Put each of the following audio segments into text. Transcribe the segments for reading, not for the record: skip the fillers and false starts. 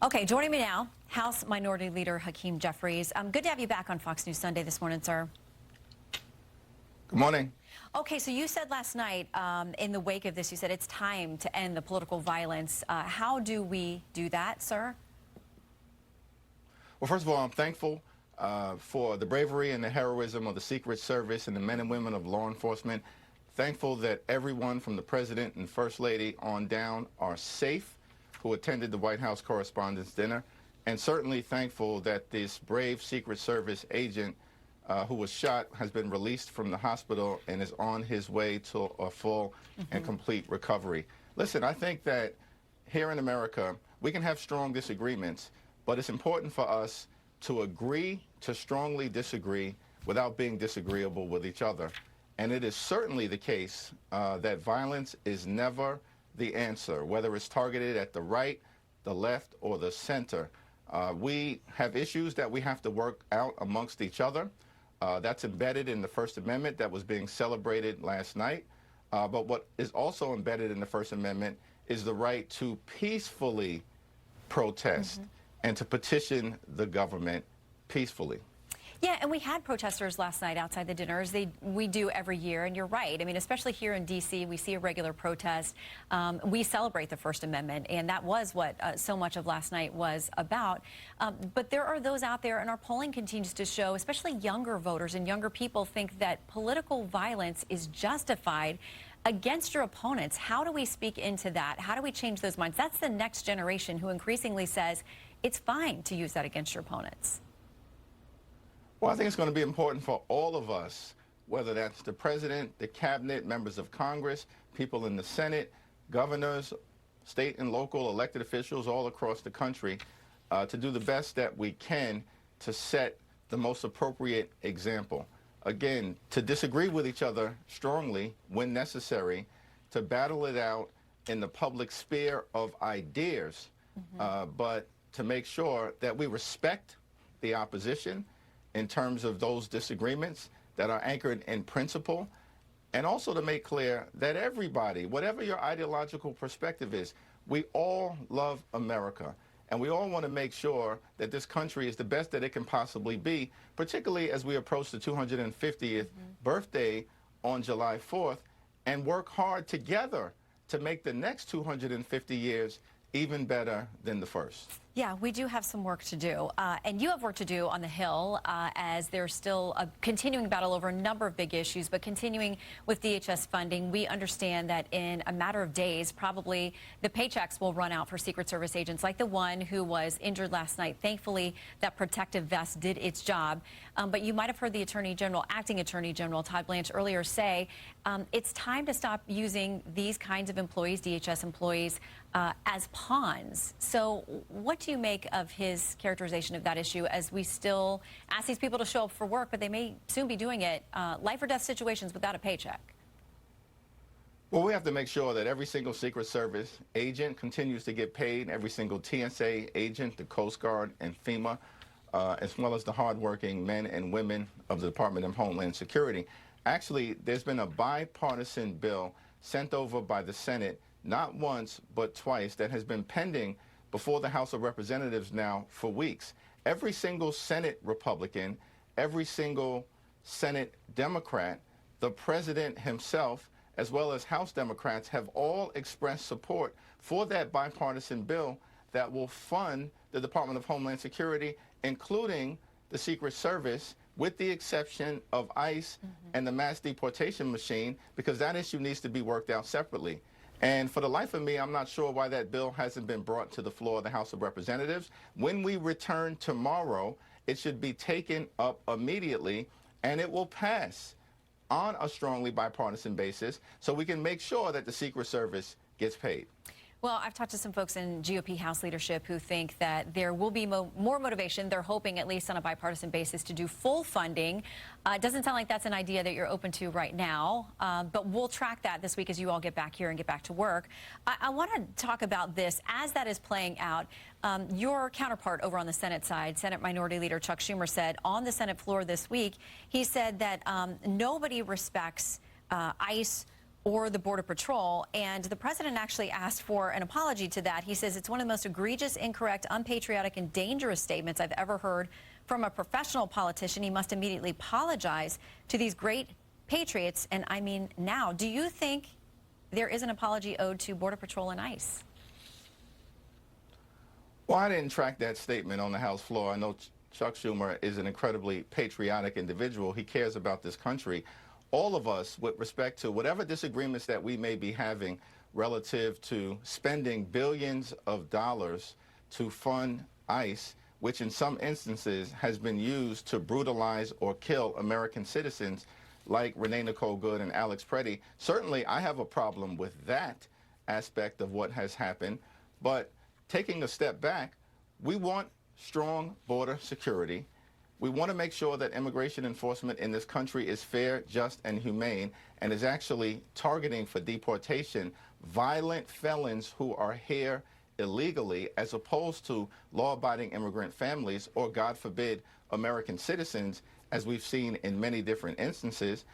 Okay, joining me now, House Minority Leader Hakeem Jeffries. Good to have you back on Fox News Sunday this morning, sir. Good morning. Okay, so you said last night, in the wake of this, you said it's time to end the political violence. How do we do that, sir? Well, first of all, I'm thankful for the bravery and the heroism of the Secret Service and the men and women of law enforcement. Thankful that everyone from the President and First Lady on down are safe who attended the White House Correspondents' Dinner, and certainly thankful that this brave Secret Service agent who was shot has been released from the hospital and is on his way to a full and complete recovery. Listen, I think that here in America, we can have strong disagreements, but it's important for us to agree to strongly disagree without being disagreeable with each other. And it is certainly the case that violence is never the answer, whether it's targeted at the right, the left, or the center. We have issues that we have to work out amongst each other. That's embedded in the First Amendment that was being celebrated last night. But what is also embedded in the First Amendment is the right to peacefully protest and to petition the government peacefully. Yeah, and we had protesters last night outside the dinners. We do every year, and you're right. I mean, especially here in D.C., we see a regular protest. We celebrate the First Amendment, and that was what so much of last night was about. But there are those out there, and our polling continues to show, especially younger voters and younger people think that political violence is justified against your opponents. How do we speak into that? How do we change those minds? That's the next generation who increasingly says it's fine to use that against your opponents. Well, I think it's going to be important for all of us, whether that's the president, the cabinet, members of Congress, people in the Senate, governors, state and local elected officials all across the country, to do the best that we can to set the most appropriate example. Again, to disagree with each other strongly when necessary, to battle it out in the public sphere of ideas, but to make sure that we respect the opposition in terms of those disagreements that are anchored in principle, and also to make clear that everybody, whatever your ideological perspective is, we all love America, and we all want to make sure that this country is the best that it can possibly be, particularly as we approach the 250th birthday on July 4th, and work hard together to make the next 250 years even better than the first. Yeah, we do have some work to do. And you have work to do on the Hill as there's still a continuing battle over a number of big issues, but continuing with DHS funding, we understand that in a matter of days, probably the paychecks will run out for Secret Service agents like the one who was injured last night. Thankfully, that protective vest did its job. But you might have heard the Attorney General, Acting Attorney General Todd Blanche earlier say it's time to stop using these kinds of employees, DHS employees, as pawns. So what do you make of his characterization of that issue as we still ask these people to show up for work, but they may soon be doing it life or death situations without a paycheck? Well, we have to make sure that every single Secret Service agent continues to get paid, every single TSA agent, the Coast Guard and FEMA, as well as the hardworking men and women of the Department of Homeland Security. Actually, there's been a bipartisan bill sent over by the Senate not once but twice that has been pending before the House of Representatives now for weeks. Every single Senate Republican, every single Senate Democrat, the president himself, as well as House Democrats have all expressed support for that bipartisan bill that will fund the Department of Homeland Security, including the Secret Service, with the exception of ICE and the mass deportation machine, because that issue needs to be worked out separately. And for the life of me, I'm not sure why that bill hasn't been brought to the floor of the House of Representatives. When we return tomorrow, it should be taken up immediately, and it will pass on a strongly bipartisan basis so we can make sure that the Secret Service gets paid. Well, I've talked to some folks in GOP House leadership who think that there will be more motivation. They're hoping, at least on a bipartisan basis, to do full funding. It doesn't sound like that's an idea that you're open to right now, but we'll track that this week as you all get back here and get back to work. I want to talk about this as that is playing out. Your counterpart over on the Senate side, Senate Minority Leader Chuck Schumer, said on the Senate floor this week, he said that nobody respects ICE or the Border Patrol. And the president actually asked for an apology to that. He says it's one of the most egregious, incorrect, unpatriotic, and dangerous statements I've ever heard from a professional politician. He must immediately apologize to these great patriots. And I mean now, do you think there is an apology owed to Border Patrol and ICE? Well, I didn't track that statement on the House floor. I know Chuck Schumer is an incredibly patriotic individual. He cares about this country. All of us, with respect to whatever disagreements that we may be having relative to spending billions of dollars to fund ICE, which in some instances has been used to brutalize or kill American citizens like Renee Nicole Good and Alex Preddy. Certainly, I have a problem with that aspect of what has happened. But taking a step back, we want strong border security. We want to make sure that immigration enforcement in this country is fair, just, and humane, and is actually targeting for deportation violent felons who are here illegally, as opposed to law-abiding immigrant families or, God forbid, American citizens, as we've seen in many different instances.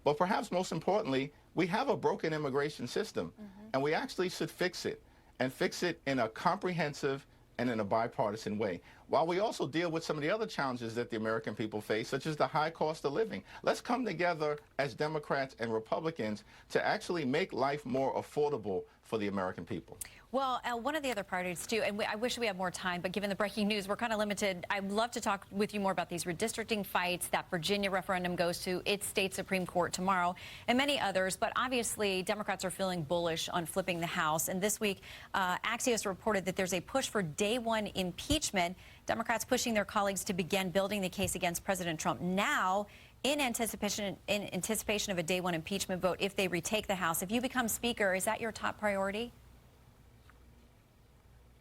But perhaps most importantly, we have a broken immigration system, and we actually should fix it, and fix it in a comprehensive and in a bipartisan way, while we also deal with some of the other challenges that the American people face, such as the high cost of living. Let's come together as Democrats and Republicans to actually make life more affordable for the American people. Well, one of the other priorities, too, and I wish we had more time, but given the breaking news, we're kind of limited. I'd love to talk with you more about these redistricting fights. That Virginia referendum goes to its state Supreme Court tomorrow, and many others. But obviously, Democrats are feeling bullish on flipping the House. And this week, Axios reported that there's a push for day one impeachment. Democrats pushing their colleagues to begin building the case against President Trump now, in anticipation of a day one impeachment vote if they retake the House. If you become Speaker, is that your top priority?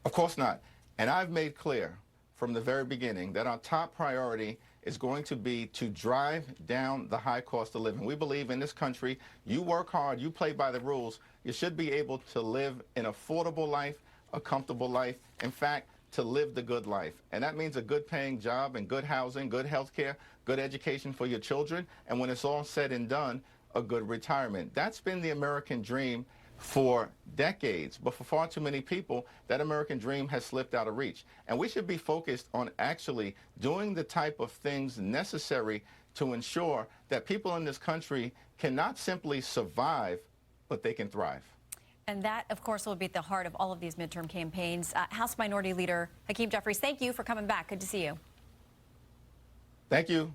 Of course not. And I've made clear from the very beginning that our top priority is going to be to drive down the high cost of living. We believe in this country, you work hard, you play by the rules, you should be able to live an affordable life, a comfortable life, in fact, to live the good life. And that means a good paying job and good housing, good health care, good education for your children, and when it's all said and done, a good retirement. That's been the American dream for decades, but for far too many people, that American dream has slipped out of reach. And we should be focused on actually doing the type of things necessary to ensure that people in this country can not simply survive, but they can thrive. And that, of course, will be at the heart of all of these midterm campaigns. House Minority Leader Hakeem Jeffries, thank you for coming back. Good to see you. Thank you.